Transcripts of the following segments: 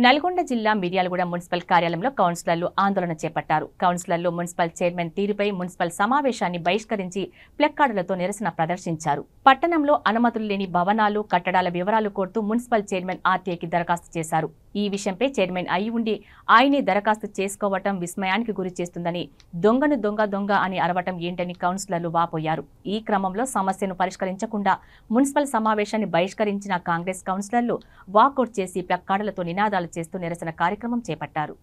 నల్గొండ జిల్లా మిర్యాలగూడ మున్సిపల్ కార్యాలయంలో కౌన్సిలర్లు ఆందోళన చేపట్టారు. కౌన్సిలర్లు మున్సిపల్ చైర్మన్ తీరుపై మున్సిపల్ సమావేశాన్ని బహిష్కరించి ప్లెక్కార్డులతో నిరసన ప్రదర్శించారు. పట్టణంలో అనుమతులు లేని భవనాలు, కట్టడాల వివరాలు కోరుతూ మున్సిపల్ చైర్మన్ ఆర్టీఐకి దరఖాస్తు చేశారు. ఈ విషయంపై చైర్మన్ అయి ఉండి ఆయనే దరఖాస్తు చేసుకోవటం విస్మయానికి గురి చేస్తుందని, దొంగను దొంగ దొంగ అని అరవటం ఏంటని కౌన్సిలర్లు వాపోయారు. ఈ క్రమంలో సమస్యను పరిష్కరించకుండా మున్సిపల్ సమావేశాన్ని బహిష్కరించిన కాంగ్రెస్ కౌన్సిలర్లు వాకౌట్ చేసి ప్లెక్కార్డులతో నినాదాలు చేస్తూ నిరసన కార్యక్రమం చేపట్టారు.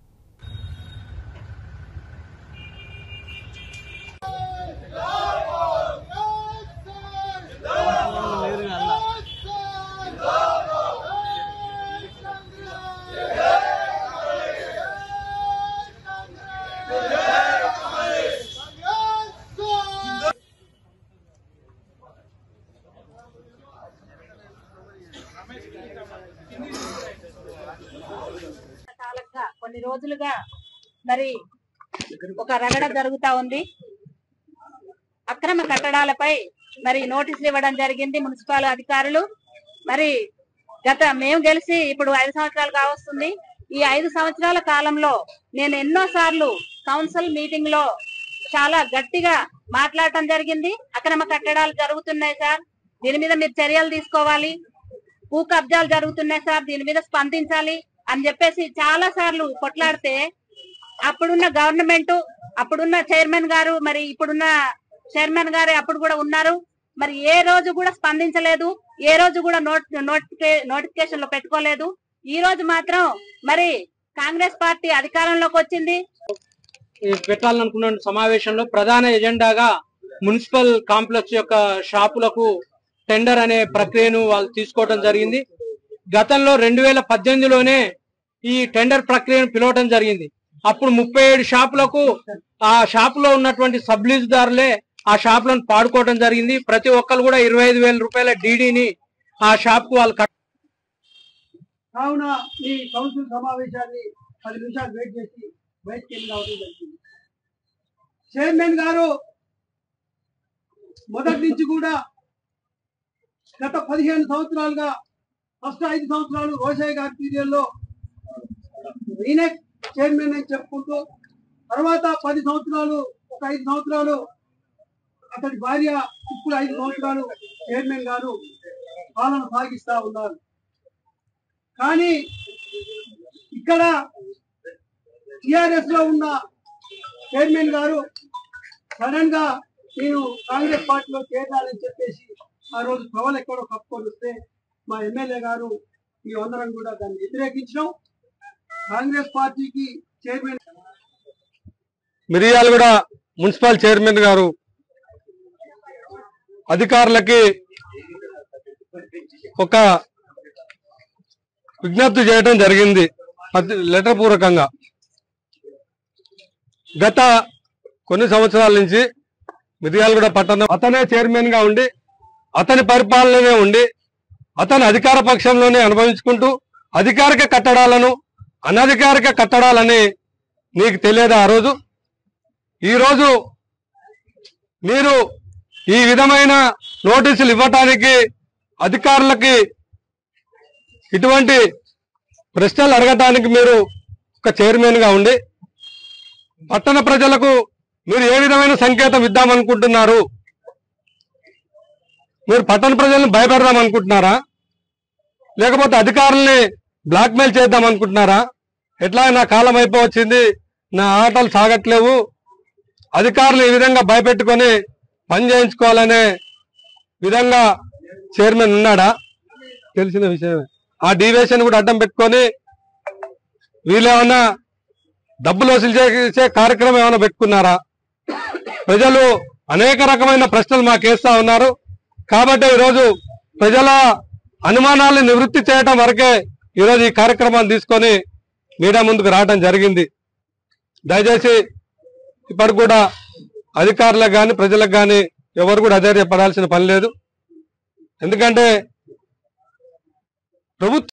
కొన్ని రోజులుగా మరి ఒక రగడ జరుగుతా ఉంది. అక్రమ కట్టడాలపై మరి నోటీసులు ఇవ్వడం జరిగింది మున్సిపల్ అధికారులు. మరి మేము గెలిచి ఇప్పుడు 5 సంవత్సరాలు కావస్తుంది. ఈ 5 సంవత్సరాల కాలంలో నేను ఎన్నో సార్లు కౌన్సిల్ మీటింగ్ లో చాలా గట్టిగా మాట్లాడటం జరిగింది. అక్రమ కట్టడాలు జరుగుతున్నాయి సార్, దీని మీద మీరు చర్యలు తీసుకోవాలి. భూ కబ్జాలు జరుగుతున్నాయి సార్, దీని మీద స్పందించాలి అని చెప్పేసి చాలా సార్లు కొట్లాడితే అప్పుడున్న గవర్నమెంట్, అప్పుడున్న చైర్మన్ గారు, మరి ఇప్పుడున్న చైర్మన్ గారు అప్పుడు కూడా ఉన్నారు, మరి ఏ రోజు కూడా స్పందించలేదు, ఏ రోజు కూడా నోటిఫికేషన్ లో పెట్టుకోలేదు. ఈ రోజు మాత్రం మరి కాంగ్రెస్ పార్టీ అధికారంలోకి వచ్చింది. పెట్టాలనుకున్న సమావేశంలో ప్రధాన ఎజెండాగా మున్సిపల్ కాంప్లెక్స్ యొక్క షాపులకు టెండర్ అనే ప్రక్రియను వాళ్ళు తీసుకోవడం జరిగింది. గతంలో 2018లోనే ఈ టెండర్ ప్రక్రియను పిలవటం జరిగింది. అప్పుడు 37 షాపులకు ఆ షాపులో ఉన్నటువంటి సబ్లీజుదారులే ఆ షాపులను పాడుకోవడం జరిగింది. ప్రతి ఒక్కరు కూడా 25,000 రూపాయల డీడీని ఆ షాప్ వాళ్ళు కావున ఈ కౌన్సిల్ సమావేశాన్ని 10 నిమిషాలు వెయిట్ చేసి బయటకు వెళ్ళి రావడం జరిగింది. చైర్మన్ గారు మొదటి నుంచి కూడా గత 15 సంవత్సరాలుగా ఫస్ట్ 5 సంవత్సరాలు రోషయ్య గారి పీరియడ్లో ఈయనే చైర్మన్ అని చెప్పుకుంటూ, తర్వాత 10 సంవత్సరాలు, ఒక 5 సంవత్సరాలు అతడి భార్య, ఇప్పుడు 5 సంవత్సరాలు చైర్మన్ గారు పాలన సాగిస్తా ఉన్నారు. కానీ ఇక్కడ టిఆర్ఎస్ లో ఉన్న చైర్మన్ గారు సడన్ గా నేను కాంగ్రెస్ పార్టీలో చేరాలని చెప్పేసి ఆ రోజు సవాల్ ఎక్కడో కప్పుకొని వస్తే మా ఎమ్మెల్యే గారు ఈ అందరం కూడా దాన్ని వ్యతిరేకించడం. కాంగ్రెస్ పార్టీకి చైర్మన్ మిర్యాలగూడ మున్సిపల్ చైర్మన్ గారు అధికారులకి ఒక విజ్ఞప్తి చేయడం జరిగింది లెటర్ పూర్వకంగా. గత కొన్ని సంవత్సరాల నుంచి మిర్యాలగూడ పట్టణం అతనే చైర్మన్ గా ఉండి, అతని పరిపాలననే ఉండి, అతని అధికార పక్షంలోనే అనుభవించుకుంటూ అధికారిక కట్టడాలను, అనధికారిక కట్టడాలని నీకు తెలియదా? ఆ రోజు ఈరోజు మీరు ఈ విధమైన నోటీసులు ఇవ్వటానికి, అధికారులకి ఇటువంటి ప్రశ్నలు అడగటానికి మీరు ఒక చైర్మన్ గా ఉండి పట్టణ ప్రజలకు మీరు ఏ విధమైన సంకేతం ఇద్దామనుకుంటున్నారు? మీరు పట్టణ ప్రజలను భయపెడదాం అనుకుంటున్నారా? లేకపోతే అధికారుల్ని బ్లాక్మెయిల్ చేద్దాం అనుకుంటున్నారా? ఎట్లా నా కాలం అయిపోవచ్చింది, నా ఆటలు సాగట్లేవు, అధికారులు ఈ విధంగా భయపెట్టుకొని పని చేయించుకోవాలనే విధంగా చైర్మన్ ఉన్నాడా? తెలిసిన విషయమే. ఆ డివియేషన్ కూడా అడ్డం పెట్టుకొని వీళ్ళేమన్నా డబ్బులు వసూలు చేసే కార్యక్రమం ఏమైనా పెట్టుకున్నారా? ప్రజలు అనేక రకమైన ప్రశ్నలు మాకేస్తా ఉన్నారు. కాబట్టి ఈరోజు ప్రజల అనుమానాలను నివృత్తి చేయడం వరకే ఈరోజు ఈ కార్యక్రమాన్ని తీసుకొని మీడియా ముందుకు రావడం జరిగింది. దయచేసి ఇప్పటికి కూడా అధికారులకు కానీ ప్రజలకు కానీ ఎవరు కూడా అధైర్యపడాల్సిన పని లేదు. ఎందుకంటే ప్రభుత్వం